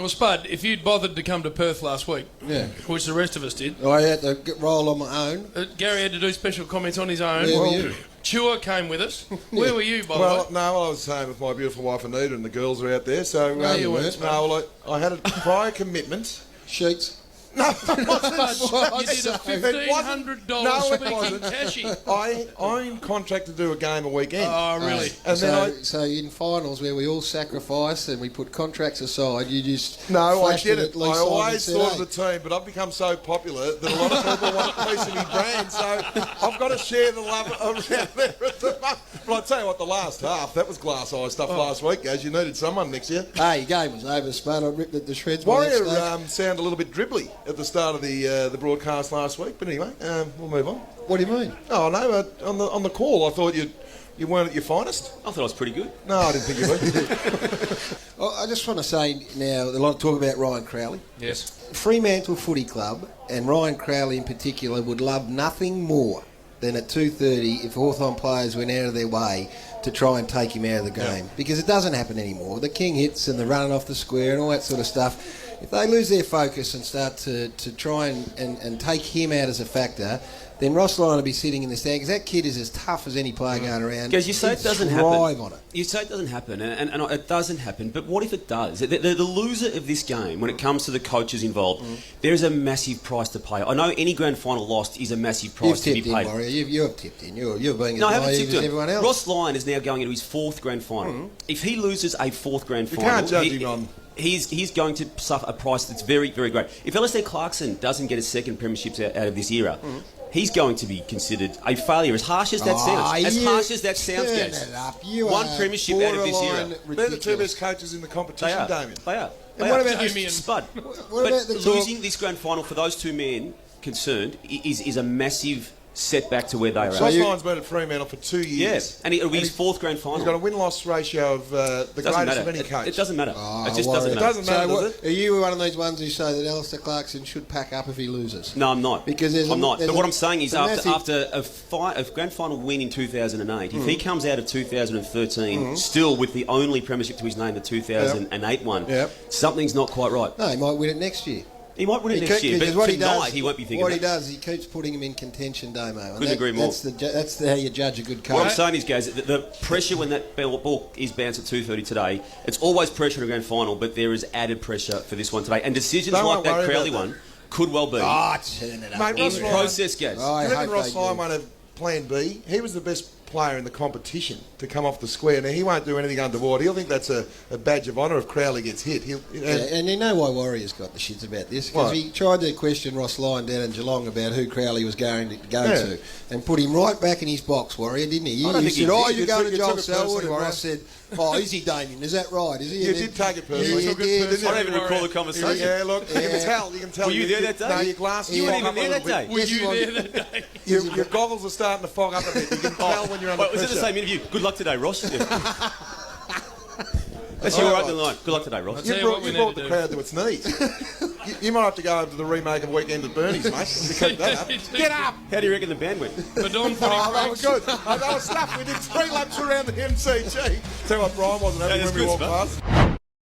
Well, Spud, if you'd bothered to come to Perth last week, Yeah. which the rest of us did, I had to roll on my own. Garry had to do special comments on his own. Where were you? Chua came with us. Where were you, by the Well, way? no, I was home with my beautiful wife Anita, and the girls are out there. So No, you weren't. No, well, I had a prior commitment. Sheets. No, it wasn't. You did a $1,500 speaking cashy. I'm contracted to do a game a weekend. Oh, really? And then So in finals where we all sacrifice and we put contracts aside, you just No, I flashed it did it. at Lee I Simon always and said, thought "Hey." of the team, but I've become so popular that a lot of people want a piece of my brand, so I've got to share the love around there at the moment. But I'll tell you what, the last half, that was glass eye stuff last week, guys. You needed someone next year. Hey, game was over, Spud. I ripped it to shreds. by that Warrior stage. sounded a little bit dribbly at the start of the broadcast last week, but anyway, we'll move on. What do you mean? Oh no, on the call, I thought you weren't at your finest. I thought I was pretty good. No, I didn't think you were. I just want to say now, a lot of talk about Ryan Crowley. Yes. Fremantle Footy Club and Ryan Crowley in particular would love nothing more than at 2:30 if Hawthorn players went out of their way to try and take him out of the game. Because it doesn't happen anymore. The king hits and the running off the square and all that sort of stuff. If they lose their focus and start to try and take him out as a factor, then Ross Lyon will be sitting in the stand because that kid is as tough as any player going around. Because you say it doesn't thrive happen. on it. You say it doesn't happen, and it doesn't happen. But what if it does? The loser of this game, when it comes to the coaches involved, there is a massive price to pay. I know any grand final lost is a massive price to be You've paid. tipped in, Warrior. You have tipped in. You're being No, I as haven't naive tipped as in. everyone else. Ross Lyon is now going into his fourth grand final. If he loses a fourth grand final, can't judge him on... He's going to suffer a price that's very, very great. If Alistair Clarkson doesn't get a second premiership out of this era, he's going to be considered a failure, as harsh as that sounds. As harsh as that sounds, turn guys. it up. You One are premiership out of this era. borderline They're the two ridiculous. best coaches in the They competition, are. Damien. They are. And what about Damien? Spud? What But about the losing this grand final for those two men concerned is a massive setback to where they are Ross at. Lyon's been at Fremantle for 2 years. Yes, and it'll be his fourth grand final. He's got a win-loss ratio of the Doesn't greatest matter. of any coach. It doesn't matter. Oh, it just Warrior. doesn't It matter. doesn't matter, So does it? are you one of these ones who say that Alistair Clarkson should pack up if he loses? No, I'm not. Because there's I'm not. there's But what I'm saying is, massive- after a grand final win in 2008, if he comes out of 2013 still with the only premiership to his name, the 2008 one, something's not quite right. No, he might win it next year. He might win it next year, but tonight he won't be thinking What that. he does, he keeps putting him in contention, Damo. And Couldn't agree more. That's how you judge a good coach. What I'm saying is, guys, the pressure when that ball is bounced at 2:30 today, it's always pressure in a grand final, but there is added pressure for this one today. And decisions Don't like that worry Crowley about one could well be Ah, turn it up. Mate, in Ross Lyon- process, guys. Oh, I Do you reckon hope Ross they Lyon do. won't have plan B? He was the best player in the competition to come off the square. Now, he won't do anything underwater. He'll think that's a badge of honour if Crowley gets hit. Yeah, and you know why Warrior's got the shits about this? Because What? he tried to question Ross Lyon down in Geelong about who Crowley was going to go to, and put him right back in his box, Warrior, didn't he? I You don't think said, he "Oh, did. you're You going took- to you Joel took it Selwood," personally, and Warrior. Ross said, "Oh, is he, Damien? Is that right? Is he?" You And did then- take it personally. You took it did. personally. I don't even recall the conversation. Yeah, look, you can tell. You can tell. Were you there that day? No, your glasses You weren't fog even up a there little that bit. day. Were Yes, you you there that day? Your goggles are starting to fog up a bit. You can tell when you're under Wait, was it pressure. the same interview? Good luck today, Ross. That's your right line. Good luck today, Ross. Tell you what we You need brought to the do. crowd to its knees. You might have to go over to the remake of Weekend at Bernie's, mate, to keep that up. Get up! How do you reckon the band went? But Don Footy Oh, that was Breaks. good. That was stuff. We did 3 laps around the MCG. Tell you what, Brian wasn't happy That is when we good walked stuff. past.